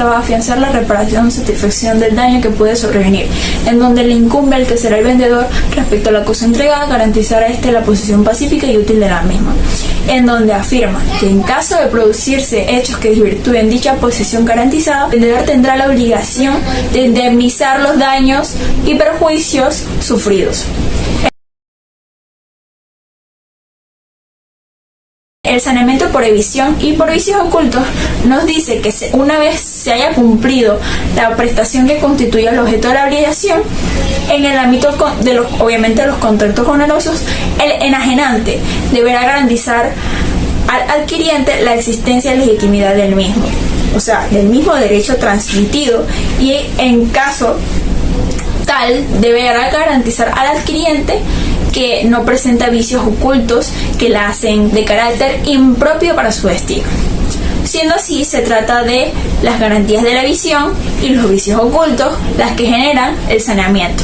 esta va a afianzar la reparación o satisfacción del daño que puede sobrevenir, en donde le incumbe al que será el vendedor respecto a la cosa entregada garantizar a este la posesión pacífica y útil de la misma, en donde afirma que en caso de producirse hechos que desvirtúen dicha posesión garantizada, el vendedor tendrá la obligación de indemnizar los daños y perjuicios sufridos. El saneamiento por evasión y por vicios ocultos nos dice que una vez se haya cumplido la prestación que constituye el objeto de la obligación, en el ámbito de obviamente los contratos onerosos, el enajenante deberá garantizar al adquiriente la existencia y legitimidad del mismo, o sea, del mismo derecho transmitido, y en caso tal deberá garantizar al adquiriente que no presenta vicios ocultos que la hacen de carácter impropio para su destino. Siendo así, se trata de las garantías de la evasión y los vicios ocultos las que generan el saneamiento,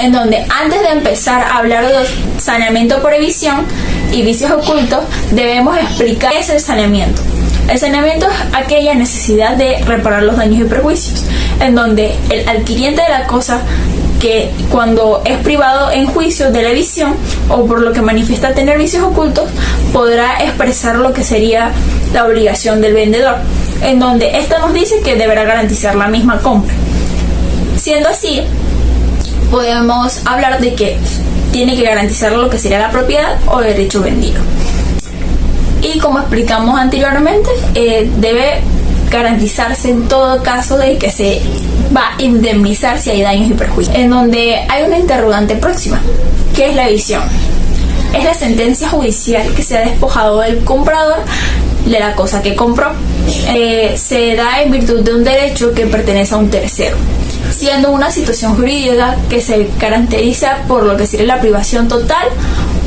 en donde antes de empezar a hablar de saneamiento por evasión y vicios ocultos, debemos explicar qué es el saneamiento. El saneamiento es aquella necesidad de reparar los daños y perjuicios, en donde el adquiriente de la cosa, que cuando es privado en juicio de la evasión o por lo que manifiesta tener vicios ocultos, podrá expresar lo que sería la obligación del vendedor, en donde ésta nos dice que deberá garantizar la misma compra. Siendo así, podemos hablar de que tiene que garantizar lo que sería la propiedad o derecho vendido. Y como explicamos anteriormente, debe garantizarse en todo caso de que se va a indemnizar si hay daños y perjuicios. En donde hay una interrogante próxima, ¿qué es la evasión? Es la sentencia judicial que se ha despojado del comprador de la cosa que compró. Se da en virtud de un derecho que pertenece a un tercero, siendo una situación jurídica que se caracteriza por lo que sería la privación total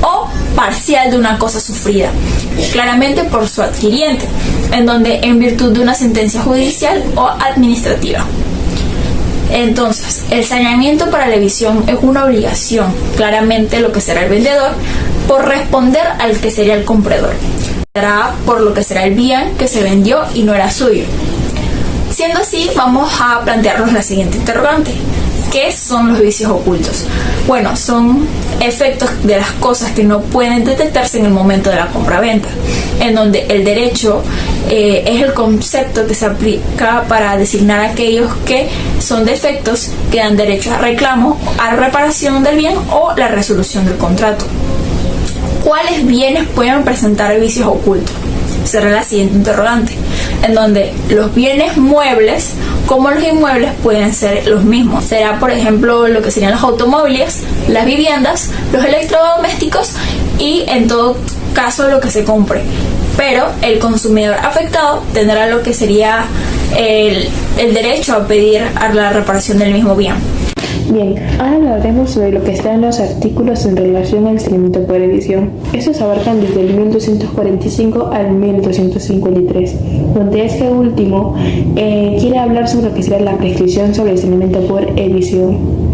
o parcial de una cosa sufrida, claramente por su adquiriente, en donde en virtud de una sentencia judicial o administrativa. Entonces, el saneamiento para la evasión es una obligación, claramente lo que será el vendedor, por responder al que sería el comprador, será por lo que será el bien que se vendió y no era suyo. Siendo así, vamos a plantearnos la siguiente interrogante: ¿qué son los vicios ocultos? Bueno, son efectos de las cosas que no pueden detectarse en el momento de la compraventa, en donde el derecho es el concepto que se aplica para designar aquellos que son defectos que dan derecho a reclamo, a reparación del bien o la resolución del contrato. ¿Cuáles bienes pueden presentar vicios ocultos? Será la siguiente interrogante, en donde los bienes muebles como los inmuebles pueden ser los mismos. Será, por ejemplo, lo que serían los automóviles, las viviendas, los electrodomésticos y en todo caso lo que se compre. Pero el consumidor afectado tendrá lo que sería el derecho a pedir a la reparación del mismo bien. Bien, ahora hablaremos sobre lo que están los artículos en relación al saneamiento por evasión. Estos abarcan desde el 1245 al 1253, donde este último quiere hablar sobre lo que será la prescripción sobre el saneamiento por evasión.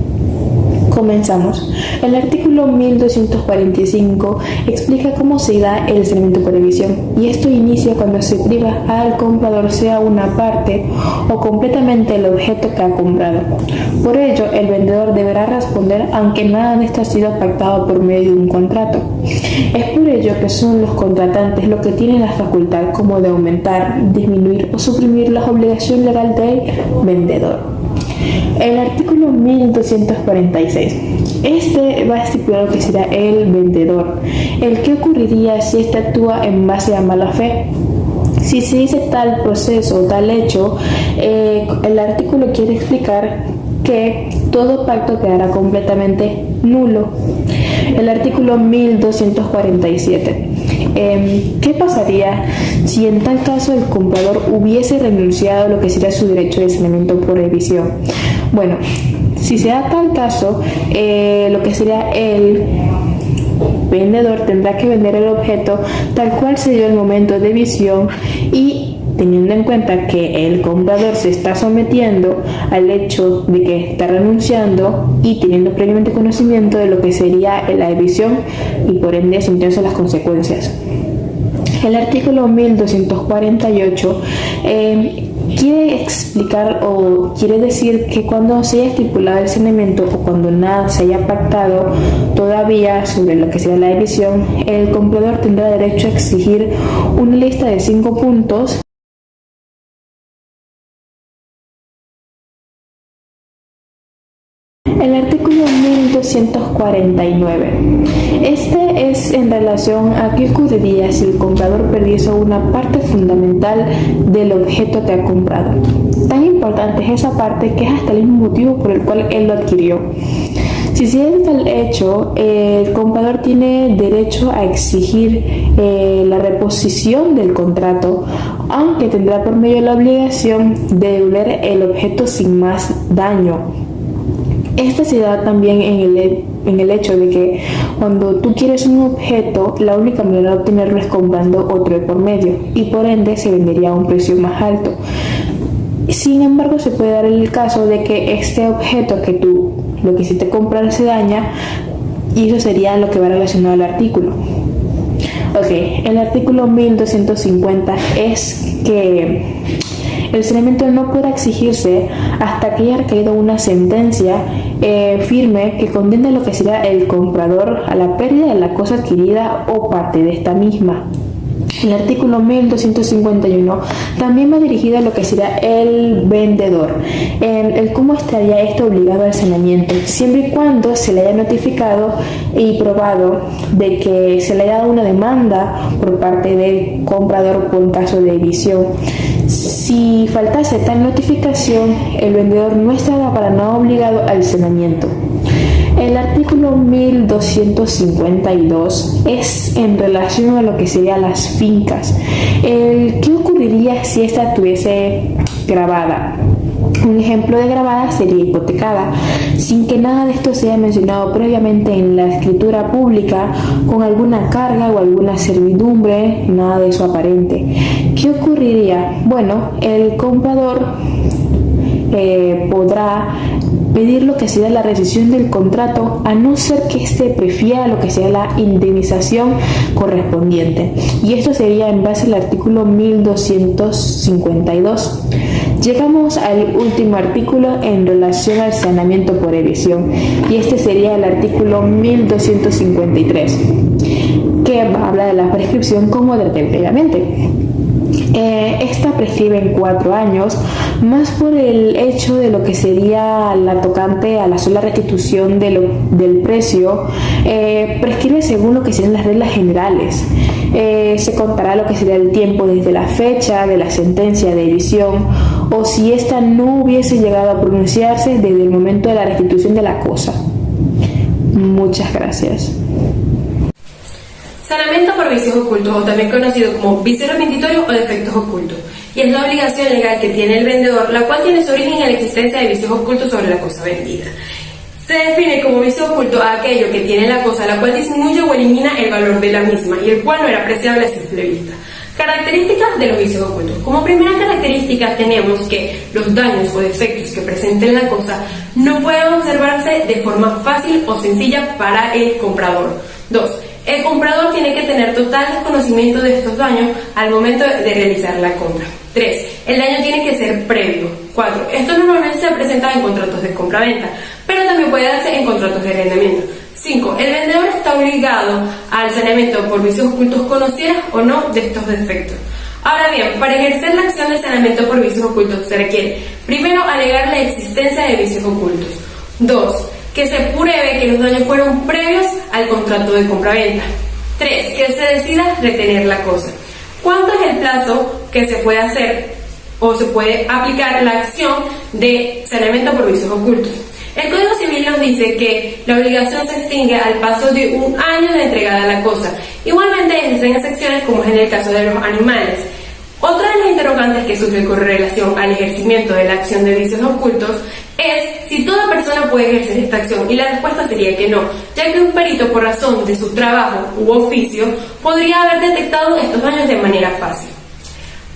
Comenzamos. El artículo 1245 explica cómo se da el saneamiento por evasión, y esto inicia cuando se priva al comprador, sea una parte o completamente el objeto que ha comprado. Por ello, el vendedor deberá responder aunque nada de esto ha sido pactado por medio de un contrato. Es por ello que son los contratantes los que tienen la facultad como de aumentar, disminuir o suprimir la obligación legal del vendedor. El artículo 1246. Este va a estipular lo que será el vendedor. El que ocurriría si éste actúa en base a mala fe. Si se dice tal proceso o tal hecho, el artículo quiere explicar que todo pacto quedará completamente nulo. El artículo 1247. ¿Qué pasaría si en tal caso el comprador hubiese renunciado a lo que sería su derecho de saneamiento por evasión? Bueno, si se da tal caso, lo que sería el vendedor tendrá que vender el objeto tal cual se dio el momento de evasión, y teniendo en cuenta que el comprador se está sometiendo al hecho de que está renunciando y teniendo previamente conocimiento de lo que sería la evasión y por ende sintiéndose las consecuencias. El artículo 1248 quiere explicar o quiere decir que cuando se haya estipulado el saneamiento o cuando nada se haya pactado todavía sobre lo que sea la división, el comprador tendrá derecho a exigir una lista de 5 puntos el artículo 1249. Este es en relación a qué ocurriría si el comprador perdiese una parte fundamental del objeto que ha comprado. Tan importante es esa parte que es hasta el mismo motivo por el cual él lo adquirió. Si se da tal hecho, el comprador tiene derecho a exigir la reposición del contrato, aunque tendrá por medio la obligación de devolver el objeto sin más daño. Esta se da también en el hecho de que cuando tú quieres un objeto, la única manera de obtenerlo es comprando otro de por medio y por ende se vendería a un precio más alto. Sin embargo, se puede dar el caso de que este objeto que tú lo quisiste comprar se daña y eso sería lo que va relacionado al artículo. El artículo 1250 es que el saneamiento no podrá exigirse hasta que haya recaído una sentencia firme que condene lo que será el comprador a la pérdida de la cosa adquirida o parte de esta misma. El artículo 1251 también va dirigido a lo que será el vendedor, el cómo estaría esto obligado al saneamiento, siempre y cuando se le haya notificado y probado de que se le haya dado una demanda por parte del comprador por un caso de división. Si faltase tal notificación, el vendedor no estará para nada obligado al saneamiento. El artículo 1252 es en relación a lo que serían las fincas. ¿Qué ocurriría si esta estuviese grabada? Un ejemplo de grabada sería hipotecada, sin que nada de esto sea mencionado previamente en la escritura pública, con alguna carga o alguna servidumbre, nada de eso aparente. ¿Qué ocurriría? Bueno, el comprador podrá pedir lo que sea la rescisión del contrato, a no ser que éste prefiera lo que sea la indemnización correspondiente, y esto sería en base al artículo 1252. Llegamos al último artículo en relación al saneamiento por evicción, y este sería el artículo 1253, que habla de la prescripción como advertí previamente. Esta prescribe en 4 años, más por el hecho de lo que sería la tocante a la sola restitución del precio, prescribe según lo que serían las reglas generales. Se contará lo que sería el tiempo desde la fecha de la sentencia de evicción, o si ésta no hubiese llegado a pronunciarse desde el momento de la restitución de la cosa. Muchas gracias. Saneamiento por vicios ocultos, o también conocido como vicios repetitorios o defectos ocultos, y es la obligación legal que tiene el vendedor, la cual tiene su origen en la existencia de vicios ocultos sobre la cosa vendida. Se define como vicio oculto a aquello que tiene la cosa, la cual disminuye o elimina el valor de la misma y el cual no era apreciable a simple vista. Características de los vicios ocultos. Como primera característica tenemos que los daños o defectos que presenten la cosa no pueden observarse de forma fácil o sencilla para el comprador. 2. El comprador tiene que tener total desconocimiento de estos daños al momento de realizar la compra. 3. El daño tiene que ser previo. 4. Esto normalmente se presenta en contratos de compra-venta, pero también puede darse en contratos de arrendamiento. 5. El vendedor está obligado al saneamiento por vicios ocultos, conociera o no de estos defectos. Ahora bien, para ejercer la acción de saneamiento por vicios ocultos se requiere, primero, alegar la existencia de vicios ocultos. 2. Que se pruebe que los daños fueron previos al contrato de compraventa. 3. Que se decida retener la cosa. ¿Cuánto es el plazo que se puede hacer o se puede aplicar la acción de saneamiento por vicios ocultos? El Código Civil nos dice que la obligación se extingue al paso de 1 año de entregada la cosa. Igualmente existen excepciones, como es en el caso de los animales. Otra de las interrogantes que surge con relación al ejercimiento de la acción de vicios ocultos es si toda persona puede ejercer esta acción, y la respuesta sería que no, ya que un perito, por razón de su trabajo u oficio, podría haber detectado estos daños de manera fácil.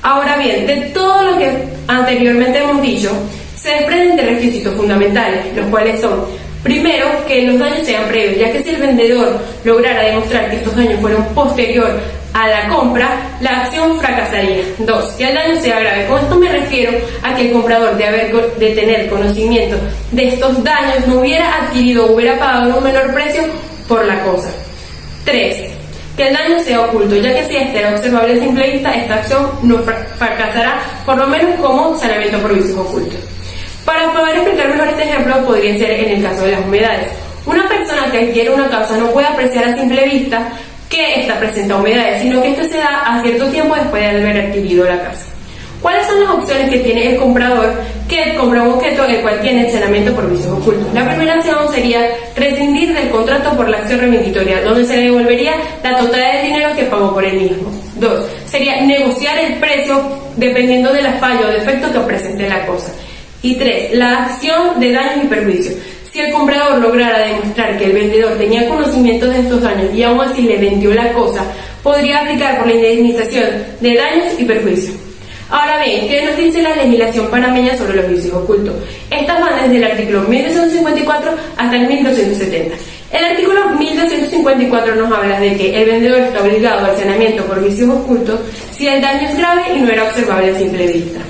Ahora bien, de todo lo que anteriormente hemos dicho, se desprenden 3 requisitos fundamentales, los cuales son: primero, que los daños sean previos, ya que si el vendedor lograra demostrar que estos daños fueron posterior a la compra, la acción fracasaría. 2. Que el daño sea grave. Con esto me refiero a que el comprador, de tener conocimiento de estos daños, no hubiera adquirido o hubiera pagado un menor precio por la cosa. 3. Que el daño sea oculto, ya que si este era observable a simple vista, esta acción no fracasará, por lo menos como saneamiento por vicios ocultos. Para poder explicar mejor este ejemplo, podría ser en el caso de las humedades. Una persona que adquiere una casa no puede apreciar a simple vista que esta presenta humedades, sino que esto se da a cierto tiempo después de haber adquirido la casa. ¿Cuáles son las opciones que tiene el comprador que compra un objeto el cual tiene saneamiento por vicios ocultos? La primera opción sería rescindir del contrato por la acción remeditoria, donde se le devolvería la totalidad del dinero que pagó por el mismo. 2. Sería negociar el precio dependiendo del fallo o defecto que presente la cosa. Y 3. La acción de daños y perjuicios. Si el comprador lograra demostrar que el vendedor tenía conocimiento de estos daños y aún así le vendió la cosa, podría aplicar por la indemnización de daños y perjuicios. Ahora bien, ¿qué nos dice la legislación panameña sobre los vicios ocultos? Estas van desde el artículo 1254 hasta el 1270. El artículo 1254 nos habla de que el vendedor está obligado al saneamiento por vicios ocultos si el daño es grave y no era observable a simple vista.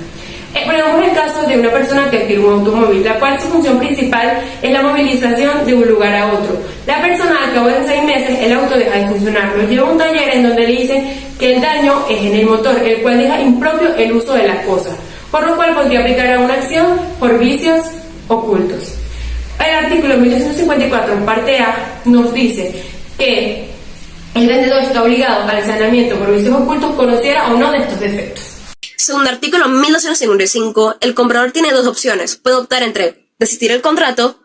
Ponemos el caso de una persona que adquiere un automóvil, la cual su función principal es la movilización de un lugar a otro. La persona, al cabo de 6 meses, el auto deja de funcionar, lo lleva a un taller en donde le dicen que el daño es en el motor, el cual deja impropio el uso de las cosas, por lo cual podría aplicar a una acción por vicios ocultos. El artículo 1254, en parte A, nos dice que el vendedor está obligado al saneamiento por vicios ocultos, conociera o no de estos defectos. Según el artículo 1255, el comprador tiene dos opciones. Puede optar entre desistir el contrato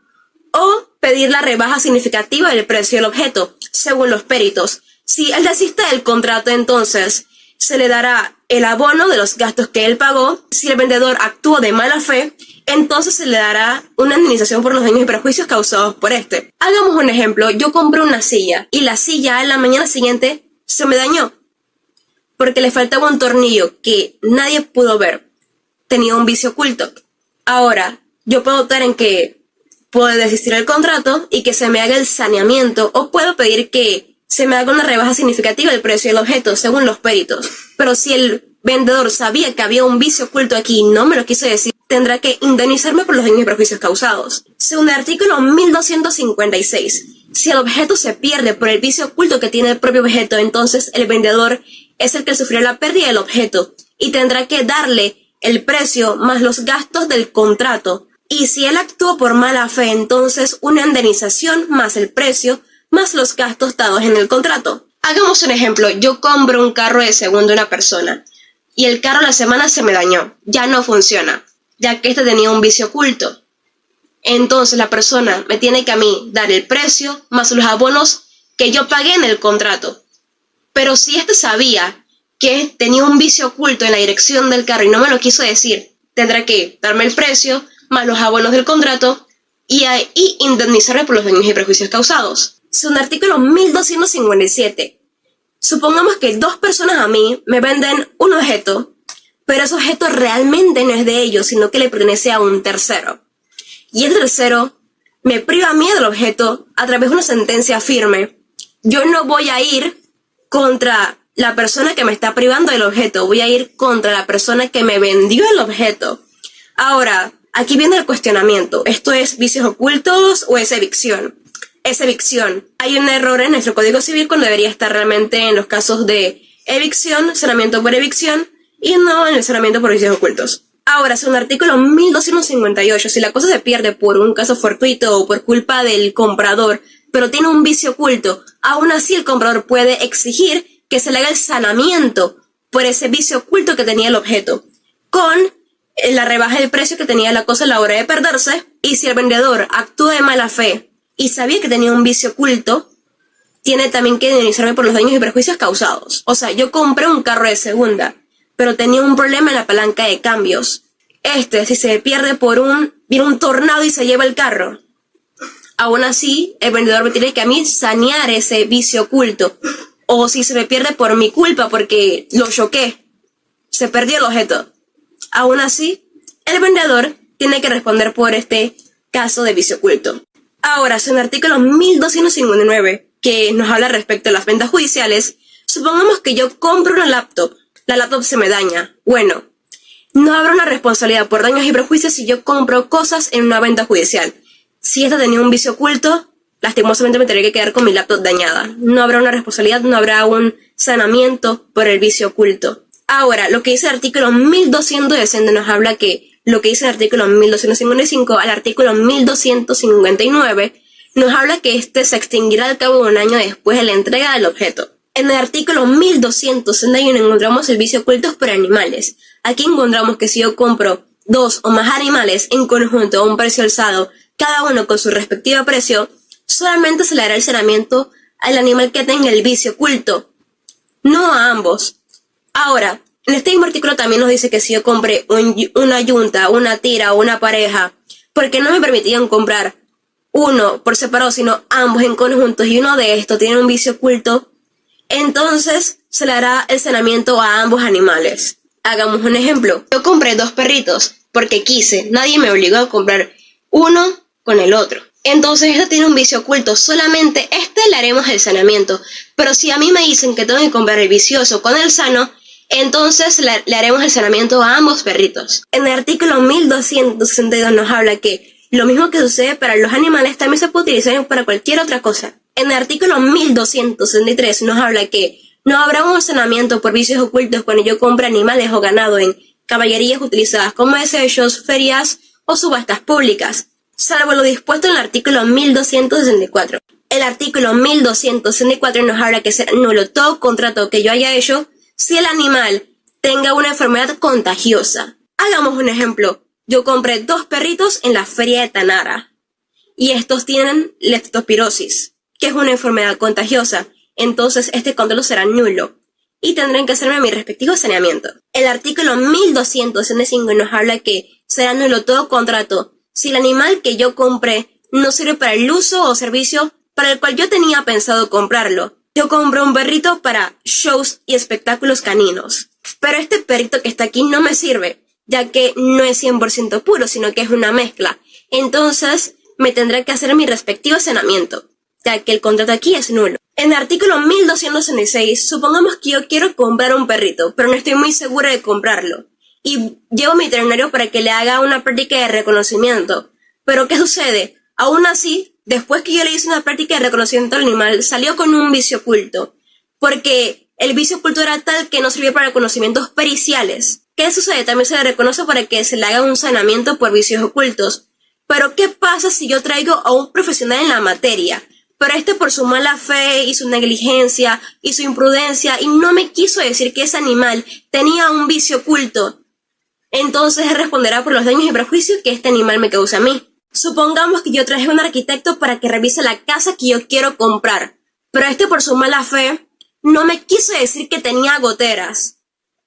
o pedir la rebaja significativa del precio del objeto, según los peritos. Si él desiste del contrato, entonces se le dará el abono de los gastos que él pagó. Si el vendedor actuó de mala fe, entonces se le dará una indemnización por los daños y perjuicios causados por este. Hagamos un ejemplo. Yo compré una silla y la silla en la mañana siguiente se me dañó porque le faltaba un tornillo que nadie pudo ver. Tenía un vicio oculto. Ahora, yo puedo optar en que puedo desistir del contrato y que se me haga el saneamiento, o puedo pedir que se me haga una rebaja significativa del precio del objeto, según los peritos. Pero si el vendedor sabía que había un vicio oculto aquí y no me lo quiso decir, tendrá que indemnizarme por los daños y perjuicios causados. Según el artículo 1256, si el objeto se pierde por el vicio oculto que tiene el propio objeto, entonces el vendedor es el que sufrirá la pérdida del objeto y tendrá que darle el precio más los gastos del contrato. Y si él actuó por mala fe, entonces una indemnización más el precio más los gastos dados en el contrato. Hagamos un ejemplo. Yo compro un carro de segunda a una persona y el carro a la semana se me dañó. Ya no funciona, ya que este tenía un vicio oculto. Entonces la persona me tiene que a mí dar el precio más los abonos que yo pagué en el contrato. Pero si este sabía que tenía un vicio oculto en la dirección del carro y no me lo quiso decir, tendrá que darme el precio más los abonos del contrato y indemnizarme por los daños y perjuicios causados. Según el artículo 1257, supongamos que dos personas a mí me venden un objeto, pero ese objeto realmente no es de ellos, sino que le pertenece a un tercero. Y el tercero me priva a mí del objeto a través de una sentencia firme. Yo no voy a ir contra la persona que me está privando del objeto, voy a ir contra la persona que me vendió el objeto. Ahora, aquí viene el cuestionamiento. ¿Esto es vicios ocultos o es evicción? Es evicción. Hay un error en nuestro Código Civil cuando debería estar realmente en los casos de evicción, saneamiento por evicción, y no en el saneamiento por vicios ocultos. Ahora, según el artículo 1258, si la cosa se pierde por un caso fortuito o por culpa del comprador, pero tiene un vicio oculto, aún así el comprador puede exigir que se le haga el saneamiento por ese vicio oculto que tenía el objeto, con la rebaja del precio que tenía la cosa a la hora de perderse. Y si el vendedor actuó de mala fe y sabía que tenía un vicio oculto, tiene también que indemnizarme por los daños y perjuicios causados. O sea, yo compré un carro de segunda, pero tenía un problema en la palanca de cambios. Si se pierde viene un tornado y se lleva el carro, aún así el vendedor me tiene que a mí sanear ese vicio oculto. O si se me pierde por mi culpa porque lo choqué, se perdió el objeto, aún así el vendedor tiene que responder por este caso de vicio oculto. Ahora, según el artículo 1259, que nos habla respecto a las ventas judiciales, Supongamos que yo compro una laptop, la laptop se me daña. Bueno, no habrá una responsabilidad por daños y perjuicios si yo compro cosas en una venta judicial. Si esta tenía un vicio oculto, lastimosamente me tendré que quedar con mi laptop dañada. No habrá una responsabilidad, no habrá un sanamiento por el vicio oculto. Ahora, lo que dice el artículo 1260 nos habla que lo que dice el artículo 1255 al artículo 1259 nos habla que este se extinguirá al cabo de un año después de la entrega del objeto. En el artículo 1261 encontramos el vicio oculto por animales. Aquí encontramos que si yo compro 2 o más animales en conjunto a un precio alzado, cada uno con su respectivo precio, solamente se le hará el sanamiento al animal que tenga el vicio oculto, no a ambos. Ahora, en este mismo artículo también nos dice que si yo compré una yunta, una tira o una pareja, porque no me permitían comprar uno por separado, sino ambos en conjunto, y uno de estos tiene un vicio oculto, entonces se le hará el sanamiento a ambos animales. Hagamos un ejemplo. Yo compré 2 perritos porque quise, nadie me obligó a comprar uno con el otro. Entonces este tiene un vicio oculto, solamente este le haremos el sanamiento. Pero si a mí me dicen que tengo que comprar el vicioso con el sano, entonces le haremos el sanamiento a ambos perritos. En el artículo 1262 nos habla que lo mismo que sucede para los animales también se puede utilizar para cualquier otra cosa. En el artículo 1263 nos habla que no habrá un sanamiento por vicios ocultos cuando yo compre animales o ganado en caballerías utilizadas como desechos, ferias o subastas públicas, salvo lo dispuesto en el artículo 1264. El artículo 1264 nos habla que será nulo todo contrato que yo haya hecho si el animal tenga una enfermedad contagiosa. Hagamos un ejemplo. Yo compré 2 perritos en la feria de Tanara y estos tienen leptospirosis, que es una enfermedad contagiosa. Entonces este contrato será nulo y tendrán que hacerme mi respectivo saneamiento. El artículo 1265 nos habla que será nulo todo contrato si el animal que yo compré no sirve para el uso o servicio para el cual yo tenía pensado comprarlo. Yo compré un perrito para shows y espectáculos caninos, pero este perrito que está aquí no me sirve, ya que no es 100% puro, sino que es una mezcla. Entonces me tendré que hacer mi respectivo saneamiento, ya que el contrato aquí es nulo. En el artículo 1266, supongamos que yo quiero comprar un perrito, pero no estoy muy segura de comprarlo, y llevo a mi veterinario para que le haga una práctica de reconocimiento. Pero ¿qué sucede? Aún así, después que yo le hice una práctica de reconocimiento al animal, salió con un vicio oculto, porque el vicio oculto era tal que no servía para conocimientos periciales. ¿Qué sucede? También se le reconoce para que se le haga un sanamiento por vicios ocultos. Pero ¿qué pasa si yo traigo a un profesional en la materia? Pero este por su mala fe y su negligencia y su imprudencia y no me quiso decir que ese animal tenía un vicio oculto. Entonces él responderá por los daños y prejuicios que este animal me causa a mí. Supongamos que yo traje a un arquitecto para que revise la casa que yo quiero comprar, pero este por su mala fe no me quiso decir que tenía goteras.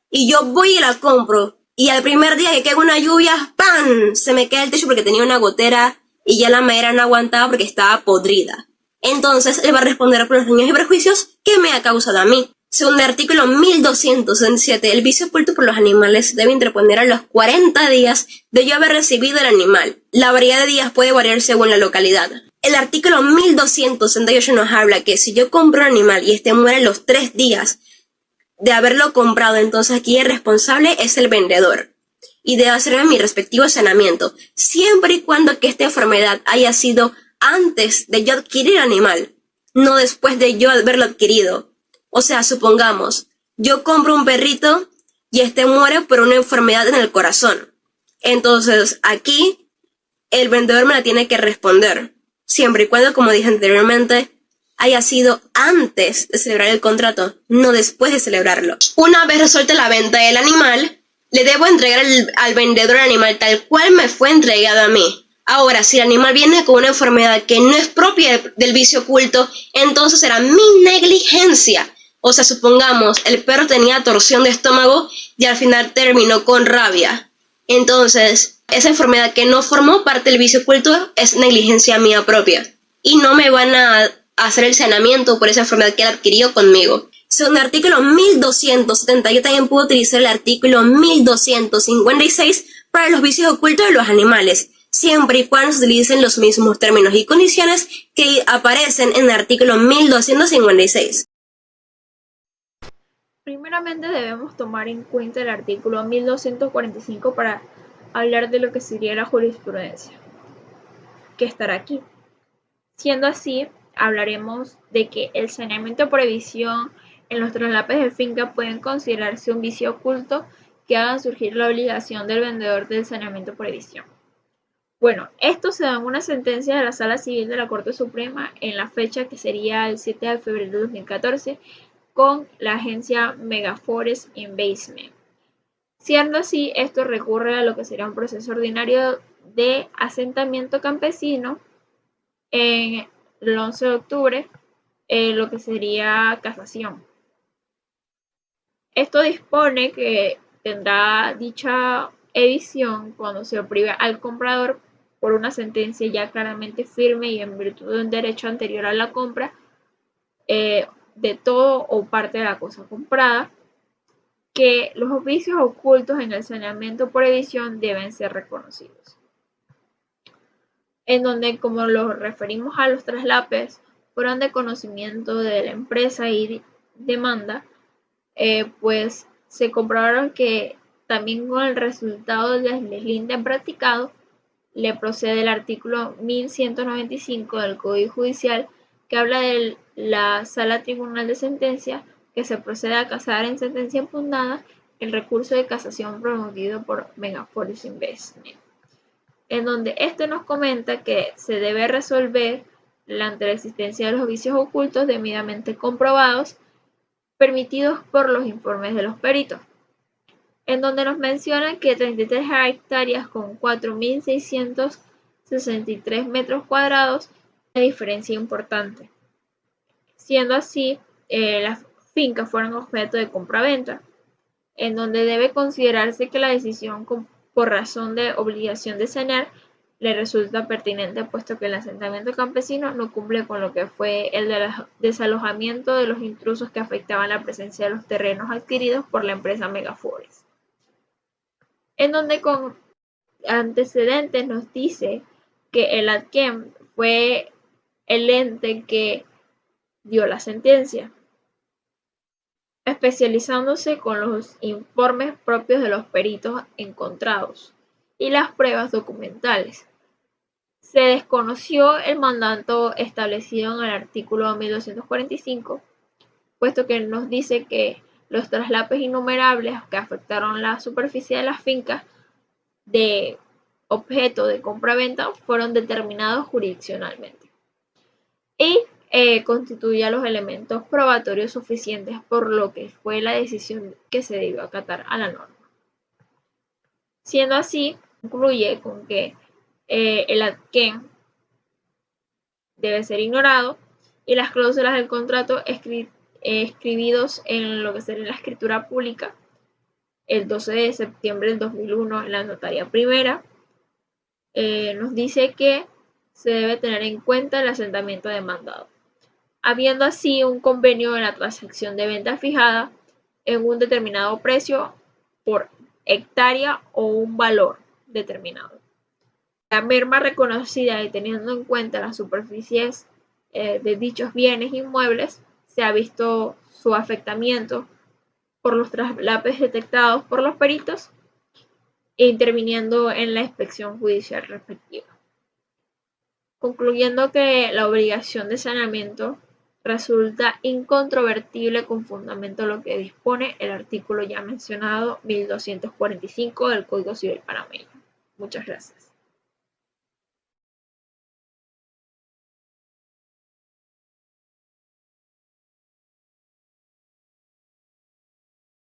Y yo voy y la compro, y al primer día que caiga una lluvia, ¡pam!, se me cae el techo porque tenía una gotera y ya la madera no aguantaba porque estaba podrida. Entonces él va a responder por los daños y prejuicios que me ha causado a mí. Según el artículo 1267, el vicio oculto por los animales debe interponer a los 40 días de yo haber recibido el animal. La variedad de días puede variar según la localidad. El artículo 1268 nos habla que si yo compro un animal y este muere en los 3 días de haberlo comprado, entonces aquí el responsable es el vendedor y debe hacerme mi respectivo sanamiento, siempre y cuando que esta enfermedad haya sido antes de yo adquirir el animal, no después de yo haberlo adquirido. O sea, supongamos, yo compro un perrito y este muere por una enfermedad en el corazón. Entonces, aquí, el vendedor me la tiene que responder, siempre y cuando, como dije anteriormente, haya sido antes de celebrar el contrato, no después de celebrarlo. Una vez resuelta la venta del animal, le debo entregar al vendedor el animal tal cual me fue entregado a mí. Ahora, si el animal viene con una enfermedad que no es propia del vicio oculto, entonces será mi negligencia. O sea, supongamos, el perro tenía torsión de estómago y al final terminó con rabia. Entonces, esa enfermedad que no formó parte del vicio oculto es negligencia mía propia. Y no me van a hacer el sanamiento por esa enfermedad que él adquirió conmigo. Según el artículo 1270, yo también puedo utilizar el artículo 1256 para los vicios ocultos de los animales, siempre y cuando se utilicen los mismos términos y condiciones que aparecen en el artículo 1256. Primeramente debemos tomar en cuenta el artículo 1245 para hablar de lo que sería la jurisprudencia, que estará aquí. Siendo así, hablaremos de que el saneamiento por evasión en los traslapes de finca pueden considerarse un vicio oculto que haga surgir la obligación del vendedor del saneamiento por evasión. Bueno, esto se da en una sentencia de la Sala Civil de la Corte Suprema en la fecha que sería el 7 de febrero de 2014 con la agencia Megaforest Investment. Siendo así, esto recurre a lo que sería un proceso ordinario de asentamiento campesino en el 11 de octubre, lo que sería casación. Esto dispone que tendrá dicha evicción cuando se prive al comprador por una sentencia ya claramente firme y en virtud de un derecho anterior a la compra de todo o parte de la cosa comprada, que los vicios ocultos en el saneamiento por evicción deben ser reconocidos. En donde, como lo referimos a los traslapes, fueron de conocimiento de la empresa y demanda, pues se comprobaron que también con el resultado del deslinde practicado, le procede el artículo 1195 del Código Judicial que habla de la Sala Tribunal de Sentencia que se procede a casar en sentencia impugnada el recurso de casación promovido por Megaforest Investment, en donde este nos comenta que se debe resolver ante la existencia de los vicios ocultos debidamente comprobados permitidos por los informes de los peritos, en donde nos menciona que 33 hectáreas con 4.663 metros cuadrados, una diferencia importante. Siendo así, las fincas fueron objeto de compra-venta, en donde debe considerarse que la decisión por razón de obligación de sanear le resulta pertinente, puesto que el asentamiento campesino no cumple con lo que fue el desalojamiento de los intrusos que afectaban la presencia de los terrenos adquiridos por la empresa Megaforest. En donde con antecedentes nos dice que el ADCEM fue el ente que dio la sentencia, especializándose con los informes propios de los peritos encontrados y las pruebas documentales. Se desconoció el mandato establecido en el artículo 1245, puesto que nos dice que los traslapes innumerables que afectaron la superficie de las fincas de objeto de compra-venta fueron determinados jurisdiccionalmente y constituía los elementos probatorios suficientes por lo que fue la decisión que se debió acatar a la norma. Siendo así, concluye con que el ADCEM debe ser ignorado y las cláusulas del contrato escribidos en lo que sería la escritura pública el 12 de septiembre del 2001 en la notaría primera, nos dice que se debe tener en cuenta el asentamiento demandado, habiendo así un convenio en la transacción de venta fijada en un determinado precio por hectárea o un valor determinado. La merma reconocida y teniendo en cuenta las superficies de dichos bienes inmuebles, se ha visto su afectamiento por los traslapes detectados por los peritos e interviniendo en la inspección judicial respectiva. Concluyendo que la obligación de saneamiento resulta incontrovertible con fundamento lo que dispone el artículo ya mencionado 1245 del Código Civil panameño. Muchas gracias.